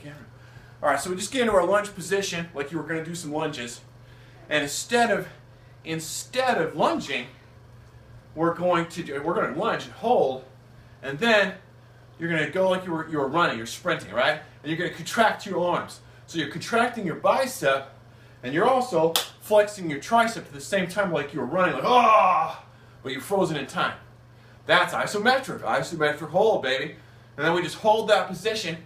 camera. All right, so we just get into our lunge position like you were going to do some lunges. And instead of lunging, we're going to lunge and hold, and then you're going to go like you were running, you're sprinting, right? And you're going to contract your arms. So you're contracting your bicep, and you're also flexing your tricep at the same time like you were running, like, ah, but you're frozen in time. That's isometric hold, baby. And then we just hold that position,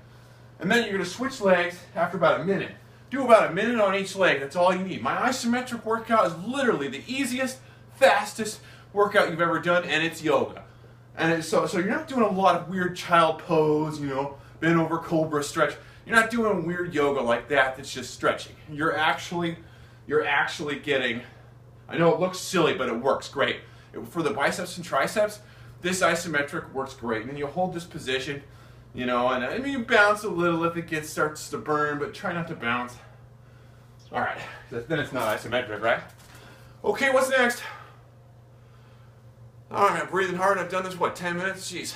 and then you're going to switch legs after about a minute. Do about a minute on each leg, that's all you need. My isometric workout is literally the easiest, fastest workout you've ever done, and it's yoga. And so you're not doing a lot of weird child pose, you know, bend over cobra stretch. You're not doing weird yoga like that that's just stretching. You're actually getting, I know it looks silly, but it works great. For the biceps and triceps, this isometric works great. And then you hold this position, you know, and I mean, you bounce a little if it starts to burn, but try not to bounce. All right, then it's not isometric, right? Okay, what's next? All right, I'm breathing hard. I've done this, what, 10 minutes? Jeez.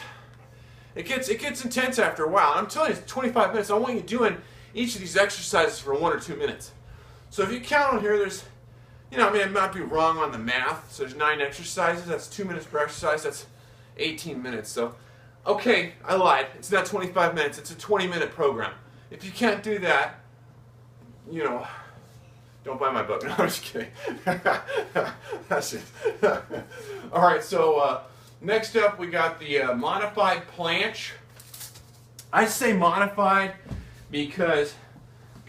It gets intense after a while. I'm telling you, it's 25 minutes. I want you doing each of these exercises for 1 or 2 minutes. So if you count on here, there's, you know, I mean, I might be wrong on the math. So there's 9 exercises. That's 2 minutes per exercise. That's 18 minutes. So, okay, I lied. It's not 25 minutes. It's a 20-minute program. If you can't do that, you know, don't buy my book. No, I'm just kidding. That's it. All right, so next up we got the modified planche. I say modified because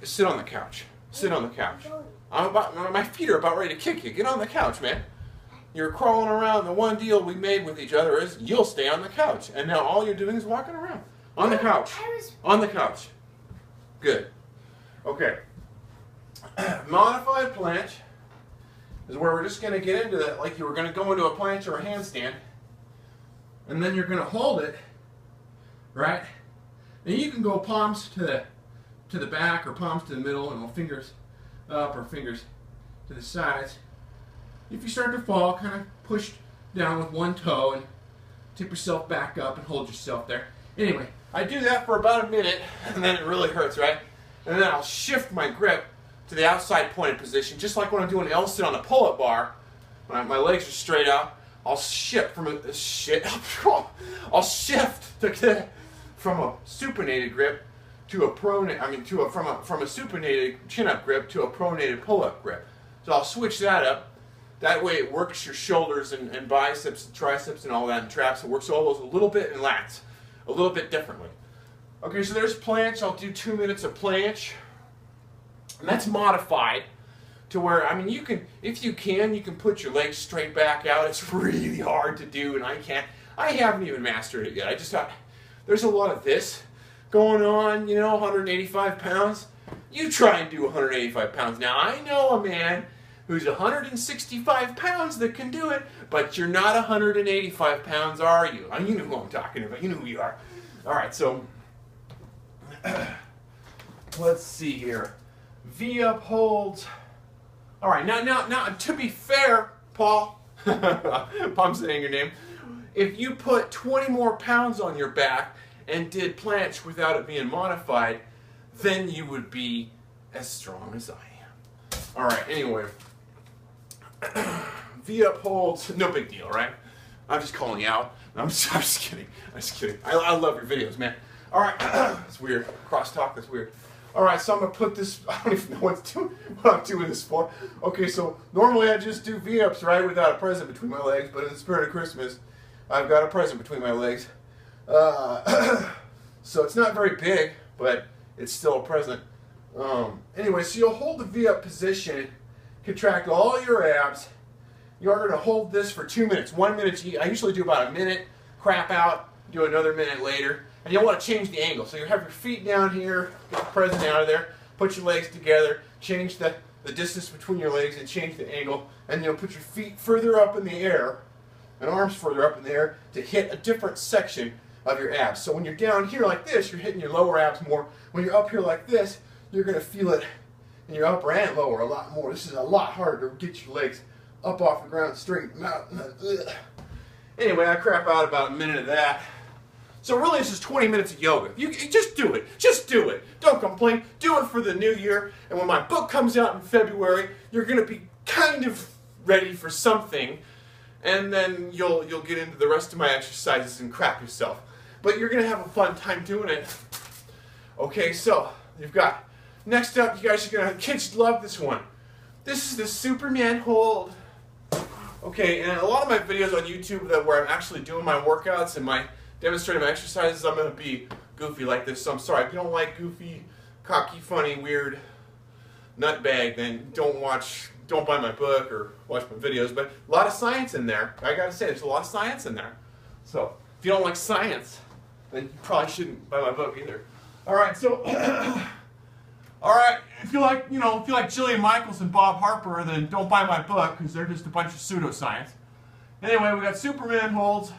sit on the couch. Sit on the couch. My feet are about ready to kick you. Get on the couch, man. You're crawling around. The one deal we made with each other is you'll stay on the couch. And now all you're doing is walking around. On the couch. On the couch. Good. Okay. Modified planche is where we're just going to get into that like you were going to go into a planche or a handstand, and then you're going to hold it, right? And you can go palms to the back or palms to the middle, and fingers up or fingers to the sides. If you start to fall, kind of push down with one toe and tip yourself back up and hold yourself there. Anyway, I do that for about a minute, and then it really hurts, right? And then I'll shift my grip to the outside pointed position, just like when I'm doing L-sit on a pull-up bar. When my legs are straight out, I'll shift from a shift from a supinated grip to a pronated. From a supinated chin-up grip to a pronated pull-up grip. So I'll switch that up. That way it works your shoulders and biceps and triceps and all that, and traps. It works all those a little bit, and lats a little bit differently. Okay, so there's planche. I'll do 2 minutes of planche. And that's modified to where, I mean, you can put your legs straight back out. It's really hard to do, and I haven't even mastered it yet. I just thought, there's a lot of this going on, you know, 185 pounds. You try and do 185 pounds. Now, I know a man who's 165 pounds that can do it, but you're not 185 pounds, are you? You know who I'm talking about. You know who you are. All right, so let's see here. V-up holds. All right, now, to be fair, Paul, I'm saying your name, if you put 20 more pounds on your back and did planche without it being modified, then you would be as strong as I am. All right, anyway, V-up holds, no big deal, right? I'm just calling you out. I'm just kidding. I'm just kidding. I love your videos, man. All right, that's weird. Crosstalk, that's weird. All right, so I'm going to put this, I don't even know what I'm doing this for. Okay, so normally I just do V-ups, right, without a present between my legs, but in the spirit of Christmas, I've got a present between my legs. So it's not very big, but it's still a present. Anyway, so you'll hold the V-up position, contract all your abs. You're going to hold this for 2 minutes. 1 minute, I usually do about a minute, crap out, do another minute later. And you'll want to change the angle. So you have your feet down here, get the present out of there, put your legs together, change the distance between your legs and change the angle, and you'll put your feet further up in the air and arms further up in the air to hit a different section of your abs. So when you're down here like this, you're hitting your lower abs more. When you're up here like this, you're going to feel it in your upper and lower a lot more. This is a lot harder to get your legs up off the ground straight. Anyway, I crap out about a minute of that. So really this is 20 minutes of yoga. You just do it. Just do it. Don't complain. Do it for the new year. And when my book comes out in February, you're going to be kind of ready for something. And then you'll get into the rest of my exercises and crap yourself. But you're going to have a fun time doing it. Okay, so you've got, next up, you guys are going to, kids love this one. This is the Superman hold. Okay, and a lot of my videos on YouTube where I'm actually doing my workouts and my demonstrative exercises, I'm going to be goofy like this. So I'm sorry, if you don't like goofy, cocky, funny, weird nutbag, then don't buy my book or watch my videos. But a lot of science in there. I got to say, there's a lot of science in there. So if you don't like science, then you probably shouldn't buy my book either. All right, so all right, if you like Jillian Michaels and Bob Harper, then don't buy my book because they're just a bunch of pseudoscience. Anyway, we got Superman holds,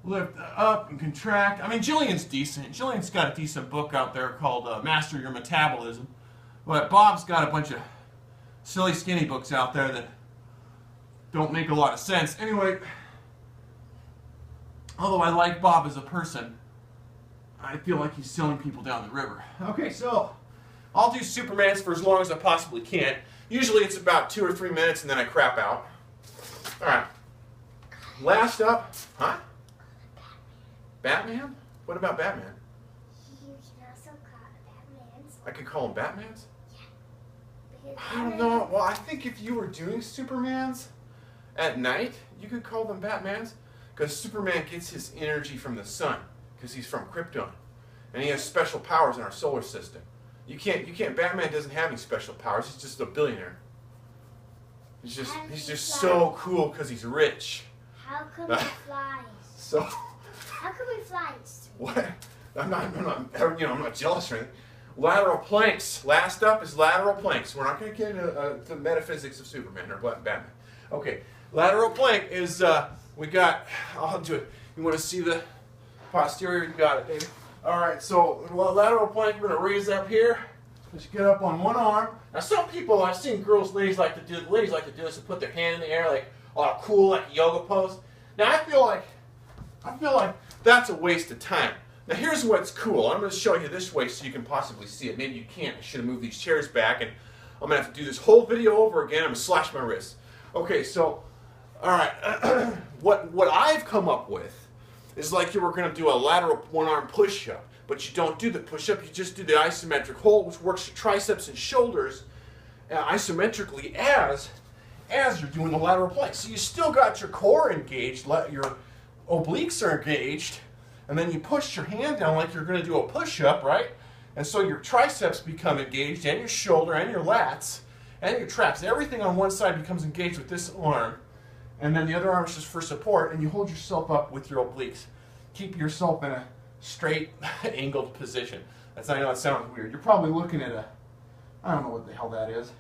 lift up and contract. I mean, Jillian's decent. Jillian's got a decent book out there called Master Your Metabolism, but Bob's got a bunch of silly skinny books out there that don't make a lot of sense. Anyway, although I like Bob as a person, I feel like he's selling people down the river. Okay, so I'll do Supermans for as long as I possibly can. Usually it's about 2 or 3 minutes and then I crap out. All right. Last up, huh? Batman? What about Batman? You can also call Batman's. I could call him Batman's? Yeah. I don't know. Well, I think if you were doing Supermans at night, you could call them Batman's because Superman gets his energy from the sun. Because he's from Krypton, and he has special powers in our solar system. You can't. Batman doesn't have any special powers. He's just a billionaire. He's just so cool because he's rich. How come he flies? So. How come he flies? What? I'm not jealous or anything. Lateral planks. Last up is lateral planks. We're not going to get into the metaphysics of Superman or Batman. Okay, lateral plank is we got. I'll do it. You want to see the posterior? You got it, baby. All right, so lateral plank, we're going to raise up here. Just get up on one arm. Now, some people, I've seen ladies like to do this and put their hand in the air like, oh, cool, like a yoga pose. Now, I feel like that's a waste of time. Now, here's what's cool. I'm going to show you this way so you can possibly see it. Maybe you can't. I should have moved these chairs back, and I'm going to have to do this whole video over again. I'm going to slash my wrist. Okay, so, all right. What I've come up with is like you were going to do a lateral one-arm push-up, but you don't do the push-up, you just do the isometric hold, which works your triceps and shoulders isometrically as you're doing the lateral plank. So you still got your core engaged, your obliques are engaged, and then you push your hand down like you're going to do a push-up, right? And so your triceps become engaged, and your shoulder, and your lats, and your traps. Everything on one side becomes engaged with this arm. And then the other arm is just for support, and you hold yourself up with your obliques. Keep yourself in a straight, angled position. I know it sounds weird. You're probably looking at I don't know what the hell that is,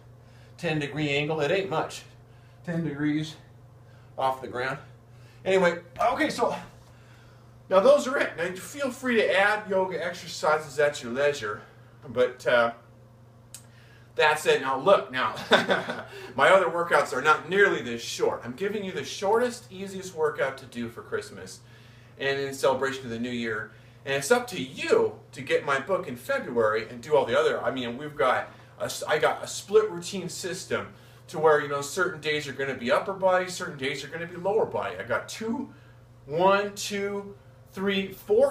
10-degree angle. It ain't much. 10 degrees off the ground. Anyway, okay, so now those are it. Now feel free to add yoga exercises at your leisure, but that's it. Now look, my other workouts are not nearly this short. I'm giving you the shortest, easiest workout to do for Christmas and in celebration of the new year. And it's up to you to get my book in February and do all the other. I mean, I got a split routine system to where, certain days are going to be upper body, certain days are going to be lower body. I got 4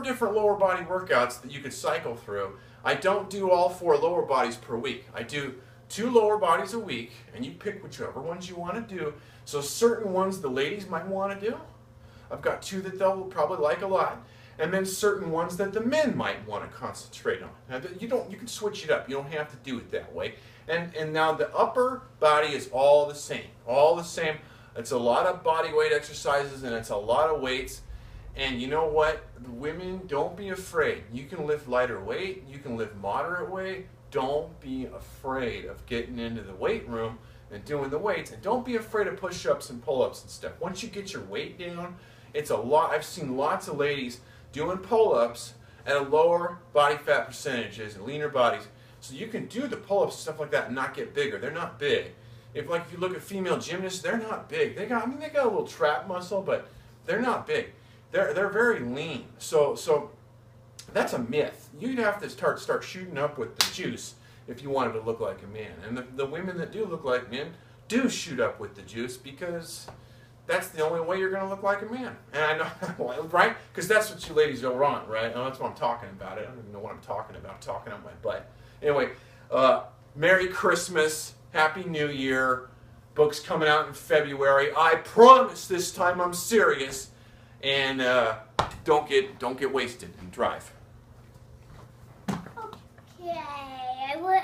different lower body workouts that you could cycle through. I don't do all 4 lower bodies per week. I do 2 lower bodies a week, and you pick whichever ones you want to do. So certain ones the ladies might want to do. I've got 2 that they'll probably like a lot. And then certain ones that the men might want to concentrate on. Now, you can switch it up. You don't have to do it that way. And now the upper body is all the same. All the same. It's a lot of body weight exercises, and it's a lot of weights. And you know what? The women, don't be afraid. You can lift lighter weight. You can lift moderate weight. Don't be afraid of getting into the weight room and doing the weights. And don't be afraid of push-ups and pull-ups and stuff. Once you get your weight down, it's a lot. I've seen lots of ladies doing pull-ups at a lower body fat percentages and leaner bodies. So you can do the pull-ups and stuff like that and not get bigger. They're not big. If you look at female gymnasts, they're not big. They got a little trap muscle, but they're not big. they're very lean. So that's a myth. You'd have to start shooting up with the juice if you wanted to look like a man. And the women that do look like men do shoot up with the juice because that's the only way you're going to look like a man. And I know, right? Because that's what you ladies don't want, right? And that's what I'm talking about. I don't even know what I'm talking about. I'm talking out my butt. Anyway, Merry Christmas, Happy New Year. Book's coming out in February. I promise this time I'm serious. And don't get wasted and drive. Okay, I would.